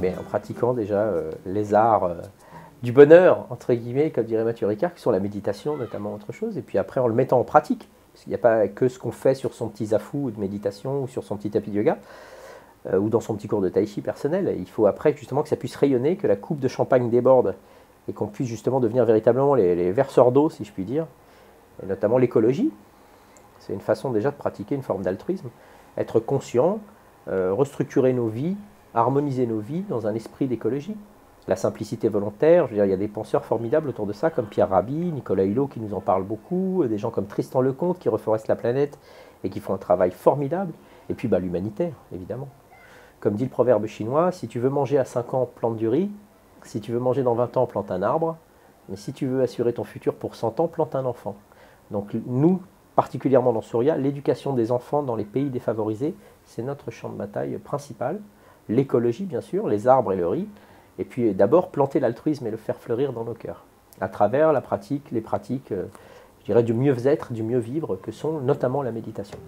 mais en pratiquant déjà les arts du bonheur, entre guillemets, comme dirait Mathieu Ricard, qui sont la méditation notamment, autre chose, et puis après en le mettant en pratique, parce qu'il n'y a pas que ce qu'on fait sur son petit zafou de méditation ou sur son petit tapis de yoga, ou dans son petit cours de tai chi personnel, il faut après justement que ça puisse rayonner, que la coupe de champagne déborde, et qu'on puisse justement devenir véritablement les verseurs d'eau, si je puis dire, et notamment l'écologie. C'est une façon déjà de pratiquer une forme d'altruisme, être conscient, restructurer nos vies, harmoniser nos vies dans un esprit d'écologie. La simplicité volontaire, je veux dire, il y a des penseurs formidables autour de ça, comme Pierre Rabhi, Nicolas Hulot qui nous en parlent beaucoup, des gens comme Tristan Lecomte qui reforestent la planète et qui font un travail formidable, et puis l'humanitaire, évidemment. Comme dit le proverbe chinois, si tu veux manger à 5 ans, plante du riz, si tu veux manger dans 20 ans, plante un arbre, mais si tu veux assurer ton futur pour 100 ans, plante un enfant. Donc nous, particulièrement dans Surya, l'éducation des enfants dans les pays défavorisés, c'est notre champ de bataille principal. L'écologie, bien sûr, les arbres et le riz, et puis d'abord planter l'altruisme et le faire fleurir dans nos cœurs, à travers la pratique, les pratiques, je dirais, du mieux-être, du mieux vivre, que sont notamment la méditation.